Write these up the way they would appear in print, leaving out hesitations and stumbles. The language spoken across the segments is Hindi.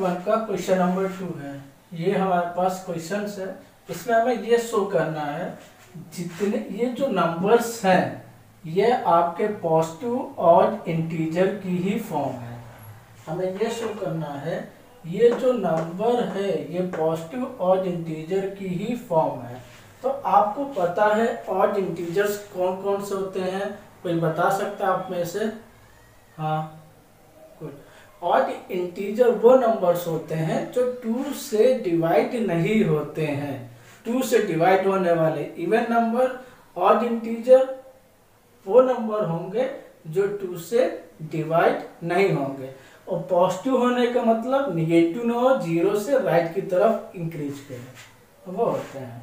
1 का क्वेश्चन नंबर 2 है। ये हमारे पास क्वेश्चन है, इसमें हमें ये शो करना है जितने ये जो नंबर्स हैं ये आपके पॉजिटिव और इंटीजर की ही फॉर्म है। हमें ये शो करना है ये जो नंबर है ये पॉजिटिव और इंटीजर की ही फॉर्म है। तो आपको पता है और इंटीजर्स कौन कौन से होते हैं, कोई बता सकता है आप में से? हाँ, गुड। और इंटीजर वो नंबर्स होते हैं जो 2 से डिवाइड नहीं होते हैं। 2 से डिवाइड होने वाले इवन नंबर और इंटीजर वो नंबर होंगे जो 2 से डिवाइड नहीं होंगे। और पॉजिटिव होने का मतलब निगेटिव न हो, 0 से राइट की तरफ इंक्रीज करें, वो होते हैं।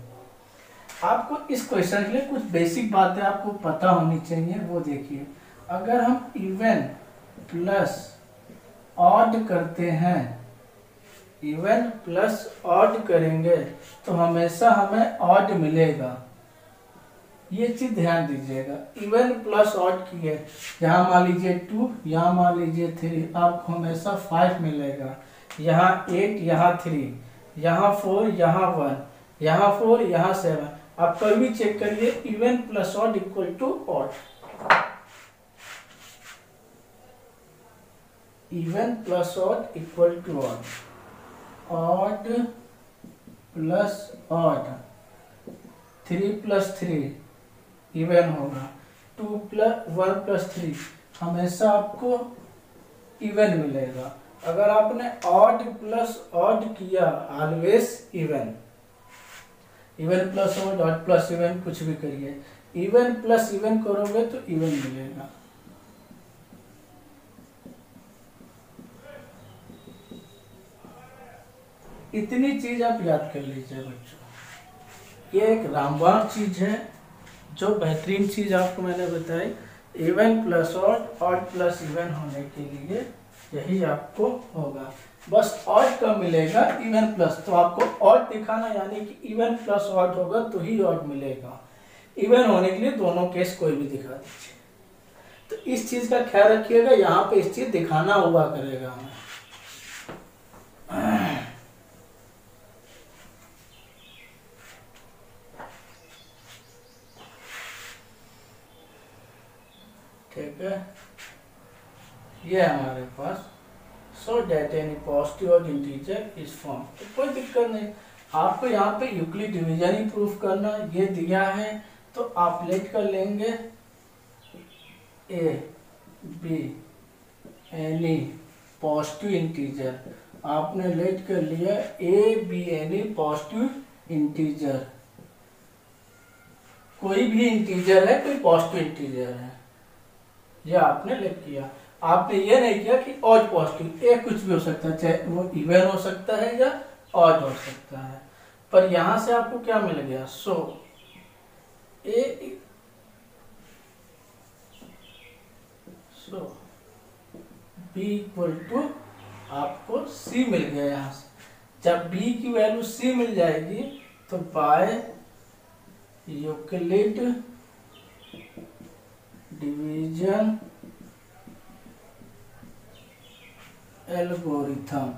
आपको इस क्वेश्चन के लिए कुछ बेसिक बातें आपको पता होनी चाहिए, वो देखिए। अगर हम इवन प्लस ऑड करते हैं, इवन प्लस ऑड करेंगे तो हमेशा हमें ऑड मिलेगा। ये चीज ध्यान दीजिएगा। इवन प्लस ऑड की है, यहाँ मान लीजिए 2, यहाँ मान लीजिए 3, आपको हमेशा 5 मिलेगा। यहाँ 8, यहाँ 3, यहाँ 4, यहाँ 1, यहाँ 4, यहाँ 7। आप कभी भी चेक करिए, even plus odd equal to odd. Even plus odd equal to odd, odd plus odd, 3 plus 3 even होगा, 2 प्लस 1 प्लस 3 हमेशा आपको इवन मिलेगा। अगर आपने ऑड प्लस ऑड किया, always even. Even plus odd, odd plus even, कुछ भी करिए, इवन प्लस इवन करोगे तो इवन मिलेगा। इतनी चीज आप याद कर लीजिए बच्चों। ये एक रामबाण चीज है, जो बेहतरीन चीज आपको मैंने बताई। Even plus odd, odd plus even होने के लिए यही आपको होगा। बस ऑड कब मिलेगा? Even plus. तो आपको ऑड दिखाना, यानी कि इवन प्लस ऑड होगा तो ही ऑड मिलेगा। इवन होने के लिए दोनों केस कोई भी दिखा दीजिए। तो इस चीज का ख्याल रखिएगा, यहाँ पे इस चीज दिखाना हुआ करेगा हमें। ठीक है, ये हमारे पास सो डेट एनी पॉजिटिव और इंटीजर इज फॉर्म। तो कोई दिक्कत नहीं, आपको यहाँ पे यूक्लिड डिवीजन ही प्रूफ करना। ये दिया है तो आप लेट कर लेंगे A be any positive integer. आपने लेट कर लिया A be any positive integer. कोई भी इंटीजर है, कोई पॉजिटिव इंटीजर है, यह आपने लिख किया। आपने ये नहीं किया कि ऑड पॉजिटिव, ए कुछ भी हो सकता है, चाहे वो इवन हो सकता है या ऑड हो सकता है। पर यहां से आपको क्या मिल गया? सो बी इक्वल टू आपको सी मिल गया। यहां से जब बी की वैल्यू सी मिल जाएगी तो by Euclid division algorithm,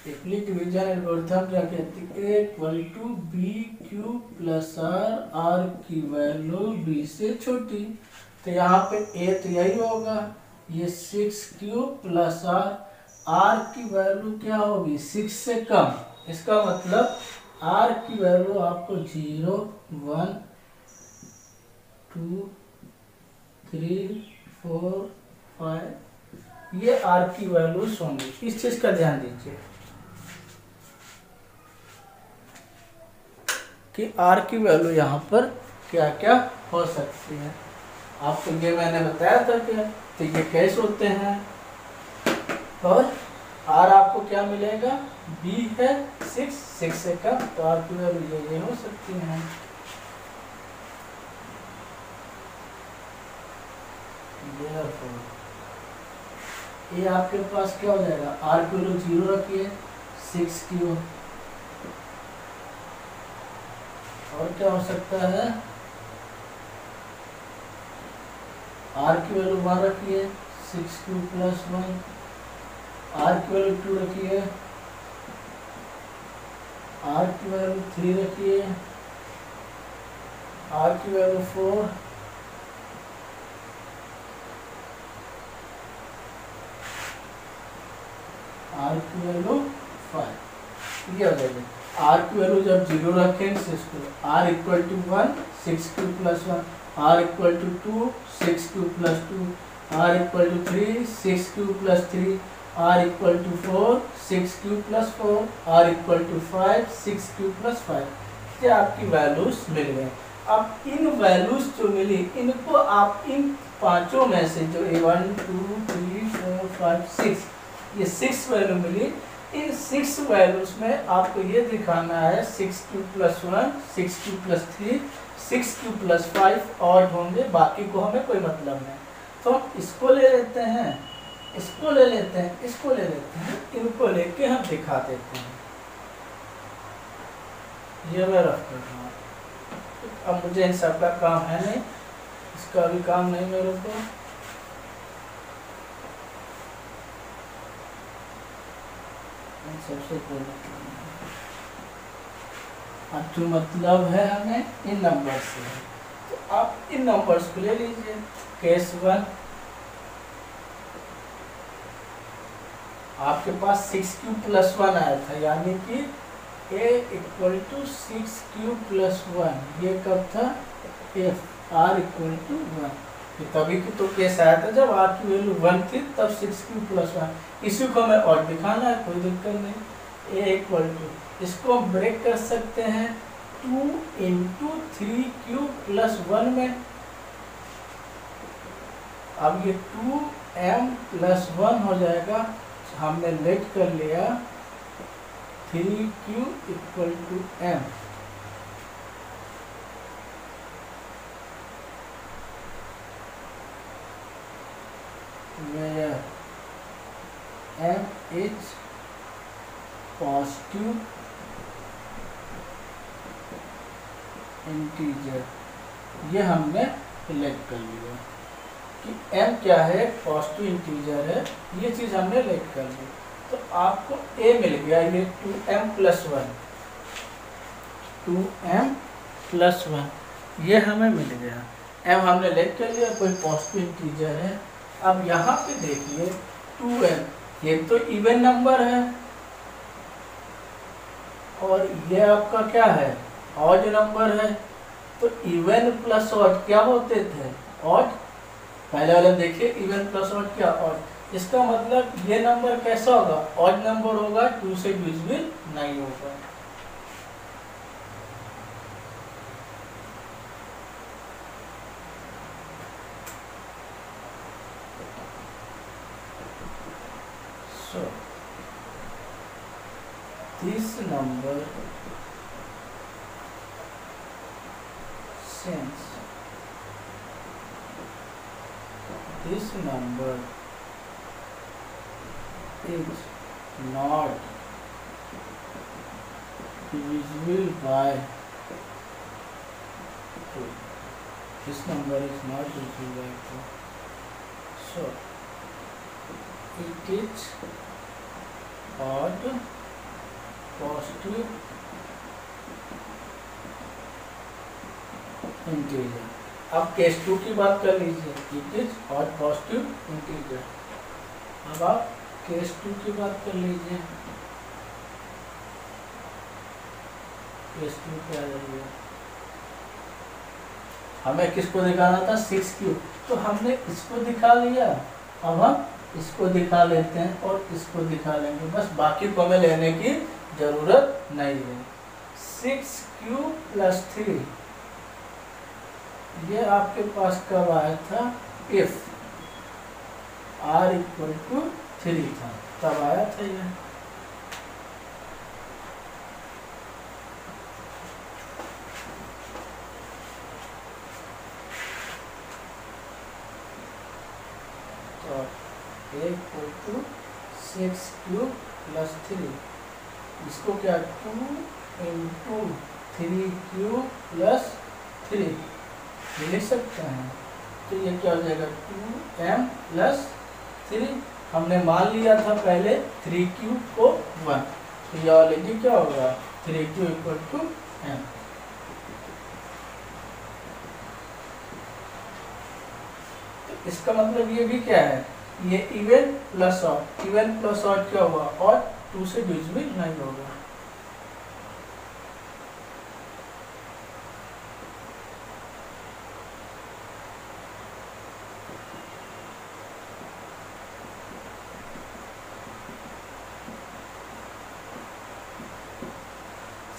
Euclid division algorithm क्या कहती है? A equal to B Q plus R, R की वैल्यू बी से छोटी। तो यहाँ पे ए तो यही होगा, ये 6q प्लस आर, आर की वैल्यू क्या होगी? 6 से कम। इसका मतलब आर की वैल्यू आपको 0, 1, 2, 3, 4, 5, ये आर की वैल्यूज होंगी। इस चीज का ध्यान दीजिए कि आर की वैल्यू यहाँ पर क्या क्या हो सकती है। आपको ये मैंने बताया था कि तो ये कैसे होते हैं। और आर आपको क्या मिलेगा? बी है 6, 6 से कम, तो आर की वैल्यू ये हो सकती है। ये आपके पास क्या हो जाएगा? आर की वैल्यू 0 रखिए, 6q। और क्या हो सकता है? आर की वैल्यू 1 रखिए, 6q प्लस 1, आर की वैल्यू 2 रखिए, आर की वैल्यू 3 रखिए, आर की वैल्यू 4, आर की वैल्यू 5। ये हो जाएगा। आर की वैल्यू जब 0 रखेंगे 6 को, r equal to 1 6 q plus 1, r equal to 2 6 q plus 2, r equal to 3 6 q plus 3, r equal to 4 6 q plus 4, r equal to 5 6 q plus 5। ये आपकी वैल्यूज मिल गए। अब इन वैल्यूज जो मिली इनको आप इन पांचों में से जो 1 2 3 4 5 6 ये 6 वैल्यू मिली, इन 6 वैल्यूज में आपको ये दिखाना है 6 q plus 1 6 q plus 3 6 q plus 5 और होंगे, बाकी को हमें कोई मतलब नहीं। तो हम इसको ले लेते हैं, इसको ले लेते हैं, इसको ले लेते हैं, इनको लेके हम दिखा देते हैं। ये मैं रख देता हूँ। अब मुझे इन सब का काम है नहीं, इसका भी काम नहीं मेरे को। सबसे पहले अब जो मतलब है हमें इन नंबर से, तो आप इन नंबर्स को ले लीजिए। केस 1 आपके पास 6 क्यू प्लस 1 आया था, यानी कि a equal to 6 q plus 1। ये कब था? If r equal to 1। तभी की तो केस आया था जब आर की वैल्यू 1 थी, तब 6 क्यू प्लस 1। इसी को हमें और दिखाना है, कोई दिक्कत नहीं। a इक्वल टू, इसको हम ब्रेक कर सकते हैं 2 इंटू 3 क्यू प्लस 1 में। अब ये 2m प्लस 1 हो जाएगा, हमने लेट कर लिया 3q equal to m। where m is positive integer. ये हमने सिलेक्ट कर लिया कि m क्या है, पॉजिटिव इंटीजर है, ये चीज़ हमने सिलेक्ट कर ली। तो आपको a मिल गया, ये 2m प्लस 1, 2m प्लस 1 ये हमें मिल गया। m हमने सिलेक्ट कर लिया, कोई पॉजिटिव इंटीजर है। अब यहाँ पे देखिए 2m, ये तो इवन नंबर है और ये आपका क्या है, ऑड नंबर है। तो इवन प्लस ऑड क्या होते थे? ऑड। पहले वाले देखिए इवन प्लस ऑड क्या, ऑड। इसका मतलब ये नंबर कैसा होगा? ऑड नंबर होगा, 2 से डिविजिबल नहीं होगा। So this number since this number is not divisible by 2, this number is not divisible by 2, so it is odd positive integer. अब केस 2 की बात कर लीजिए, it is odd positive integer. अब आप केस 2 की बात कर लीजिए, केस 2 क्या है? हमें किसको दिखाना था? 6q, तो हमने इसको दिखा लिया। अब हम इसको दिखा लेते हैं और इसको दिखा लेंगे, बस बाकी को हमें लेने की जरूरत नहीं है। 6q प्लस 3 ये आपके पास कब आया था? इफ r इक्वल टू 3 था, तब आया था ये। तो a equal to 6q plus 3, इसको क्या 2 इंटू 3q प्लस 3 लिख सकते हैं। तो ये क्या हो जाएगा 2m प्लस 3, हमने मान लिया था पहले 3q को 1, तो ये ऑलरेडी क्या होगा 3q इक्वल टू m। तो इसका मतलब ये भी क्या है, ये even plus odd, even plus odd क्या हुआ, और 2 से डिविजिबल नहीं होगा।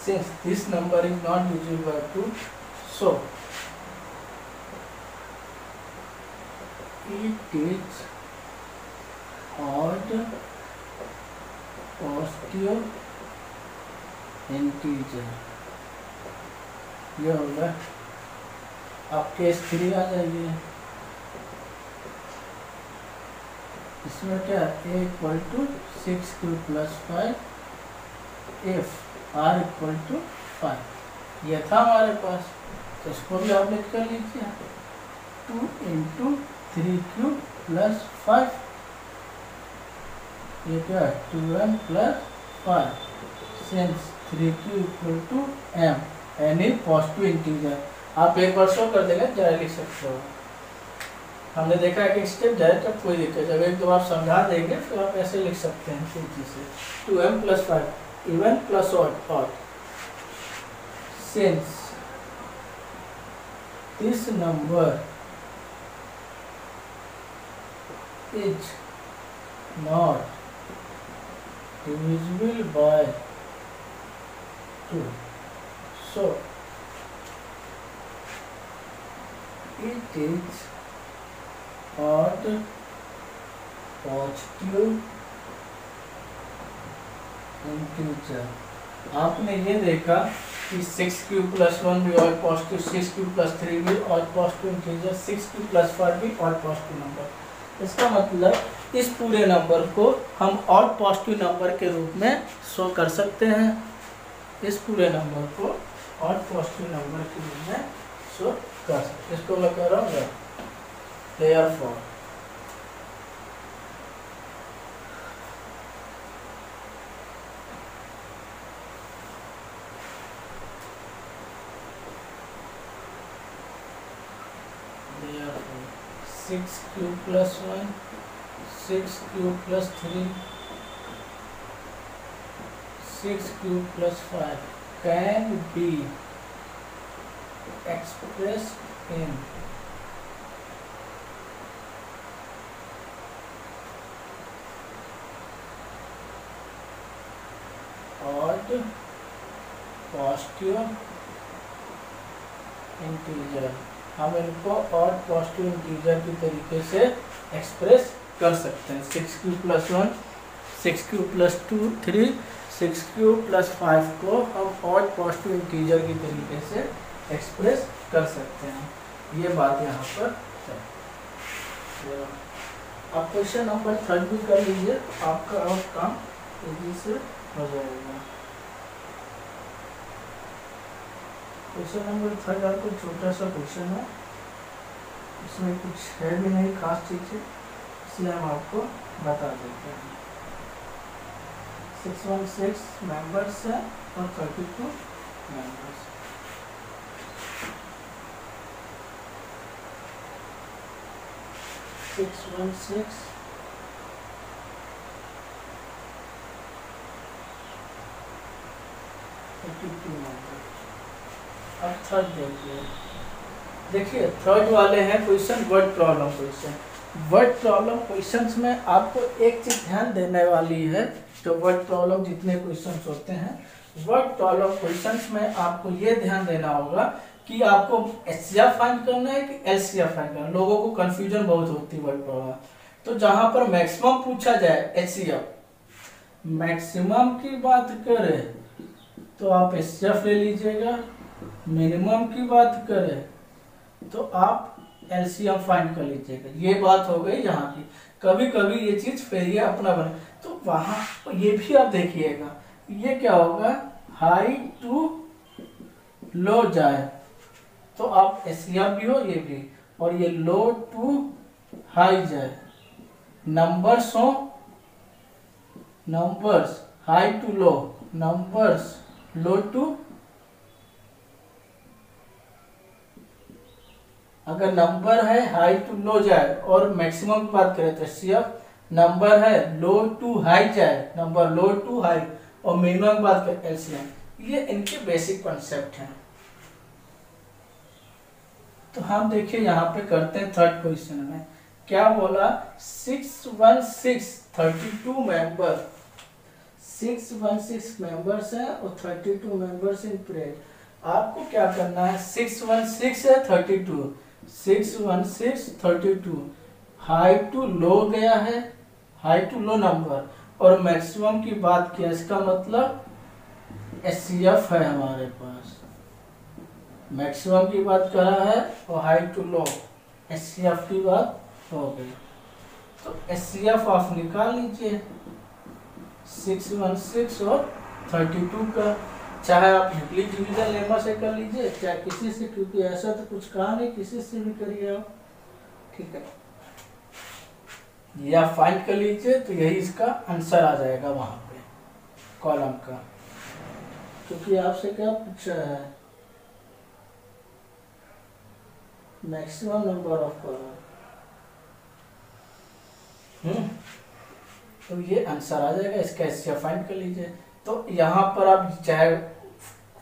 Since this number is not divisible by 2, so it is odd positive integer। ये होगा, आप केस 3 आ जाइए, इसमें क्या a equal to 6q plus 5 if r equal to 5, ये था हमारे पास, तो इसको भी आप लिख कर लीजिए 2 इंटू 3q प्लस 5, ये क्या है 2m plus 5, since 3q equal to m, यानी पॉजिटिव इंटीजर। आप एक बार शो कर देंगे जरा लिख सकते हो, हमने देखा है कि स्टेप जाए तब कोई दिक्कत, जब एक दो बार समझा देंगे फिर आप ऐसे लिख सकते हैं तेजी से 2m plus 5 even plus odd, since this number is not divisible by 2, so it is odd positive integer. आपने ये देखा कि 6q प्लस 1 भी और पॉजिटिव, 6q प्लस 3 भी और पॉजिटिव इंटीजर, 6q प्लस 5 भी और पॉजिटिव नंबर। इसका मतलब इस पूरे नंबर को हम और पॉजिटिव नंबर के रूप में शो कर सकते हैं, इस पूरे नंबर को और पॉजिटिव नंबर के रूप में शो कर सकते हैं। इसको मैं कह रहा हूँ therefore six Q plus 1, 6q plus 3, 6q plus 5 can be expressed in odd positive integer। हम इनको और पॉजिटिव इंटीजर की तरीके से एक्सप्रेस कर सकते हैं। 6q plus 1, 6q plus 2, 3, 6q plus 5 को हम और पॉजिटिव इंटीजर की तरीके से एक्सप्रेस कर सकते हैं। ये बात यहाँ पर है। आप क्वेश्चन नंबर 3 भी कर लीजिए, आपका और काम तेजी से हो जाएगा। क्वेश्चन नंबर 3 आपको छोटा सा क्वेश्चन है, इसमें कुछ है भी नहीं खास चीज़ है, इसलिए हम आपको बता देते हैं। 616 मेंबर्स है और 32 मेंबर्स। अब थर्ड देखिए, थर्ड वाले हैं question word problem question. Word problem questions में आपको एक चीज ध्यान देने वाली है, जो वर्ड प्रॉब्लम जितने क्वेश्चंस होते हैं, वर्ड प्रॉब्लम क्वेश्चंस में आपको ये ध्यान देना होगा कि आपको एचसीएफ फाइंड करना है कि एलसीएफ फाइंड करना है। लोगों को कंफ्यूजन बहुत होती है वर्ड प्रॉब्लम। तो जहां पर मैक्सिमम पूछा जाए एचसीएफ, मैक्सिमम की बात करें तो आप एचसीएफ ले लीजिएगा, मिनिमम की बात करें तो आप एलसीएम फाइंड कर लीजिएगा। ये बात हो गई यहाँ की। कभी कभी ये चीज फिर ये अपना बने, तो वहां ये भी आप देखिएगा, ये क्या होगा, हाई टू लो जाए तो आप एचसीएफ भी हो ये भी, और ये लो टू हाई जाए, नंबर्स हो, numbers high to low, numbers low to, अगर नंबर है हाई टू लो जाए और मैक्सिमम की बात करें तो एचसीएफ नंबर है लो टू हाई जाए, नंबर लो टू हाई, और मिनिमम की बात करें एलसीएम। ये इनके बेसिक कॉन्सेप्ट हैं। तो हम देखिए यहाँ पे करते हैं थर्ड क्वेश्चन में क्या बोला, 616 32 मेंबर, 616 मेंबर्स हैं और 32 मेंबर्स इन प्रेयर। आपको क्या करना है, 616 है 32, 616 32 हाई टू लो गया है, हाई टू लो नंबर, और मैक्सिमम की बात किया, इसका मतलब एचसीएफ है हमारे पास, मैक्सिमम की बात करा है और हाई टू लो एचसीएफ की बात हो गई। तो एचसीएफ आप निकाल लीजिए 616 और 32 का, चाहे आप यूक्लिड डिवीजन लेमा से कर लीजिए चाहे किसी से, क्योंकि ऐसा तो कुछ कहा नहीं, किसी से भी करिए आप, ठीक है, या फाइंड कर लीजिए तो यही इसका आंसर आ जाएगा वहां पे कॉलम का, क्योंकि आपसे क्या पूछा है, मैक्सिमम नंबर ऑफ कॉलम, तो ये आंसर आ जाएगा इसका, इससे फाइंड कर लीजिए। तो यहाँ पर आप चाहे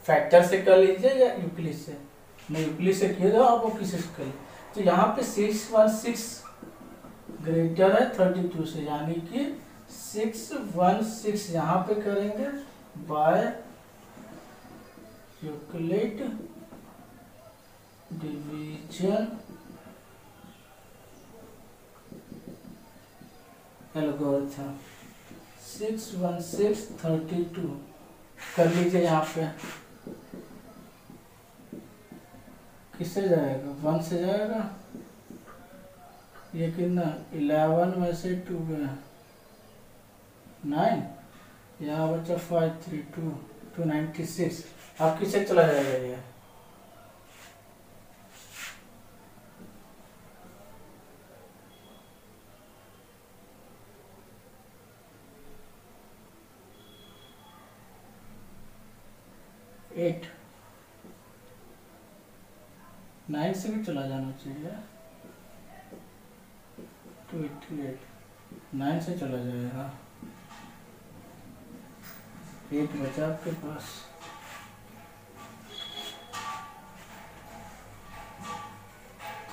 फैक्टर से कर लीजिए या यूक्लिड से, मैं यूक्लिड से किए तो आप वो किसी से करिए। तो यहाँ पे 616 ग्रेटर है 32 से, यानी कि 616 यहाँ पे करेंगे बाय यूक्लिड डिवीजन एल्गोरिथम, 616 32 कर लीजिए, यहाँ पे किससे जाएगा, 1 से जाएगा, ये कितना 11 में से 2 गया 9, यहाँ बचा 5 3 2 296, आप किससे चला जाएगा ये, एट 9 से भी चला जाना चाहिए, 288 9 से चला जाएगा, 8 बचा आपके पास,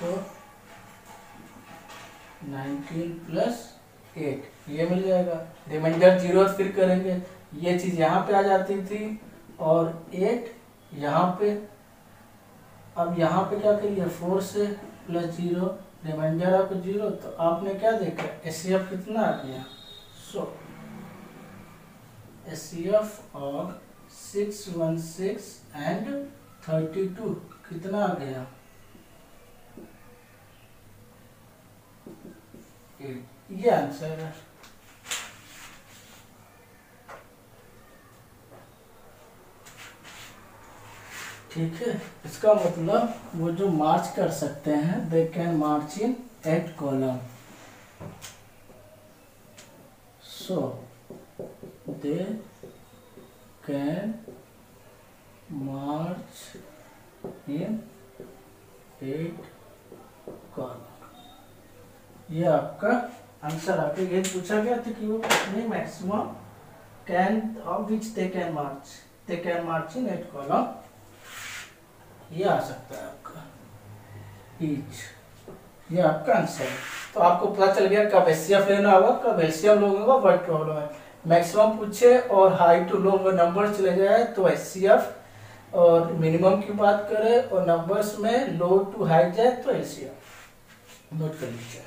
तो 19 प्लस 8 ये मिल जाएगा, रिमाइंडर 0 फिर करेंगे, ये चीज यहाँ पे आ जाती थी और 8 यहाँ पे, अब यहाँ पे क्या करिए 4 से प्लस 0 रिमाइंडर आपको 0, तो आपने क्या देखा एचसीएफ कितना आ गया, सो एचसीएफ ऑफ 616 एंड 32 कितना आ गया 8, ये आंसर है। ठीक है, इसका मतलब वो जो मार्च कर सकते हैं, they can March in 8 column, so they can March in 8 column. ये आपका आंसर आपके ये पूछा गया था कि वो नहीं maximum can of which they can March in 8 column, ये आ सकता है आपका ईच, ये आपका आंसर है। तो आपको पता चल गया कब एचसीएफ लेना होगा, कब एलसीएम लोग होगा, वर्ड प्रॉब्लम है, मैक्सिमम पूछे और हाई टू लो नंबर चले जाए तो एचसीएफ, और मिनिमम की बात करें और नंबर्स में लो टू हाई जाए तो एलसीएम, नोट कर लीजिए।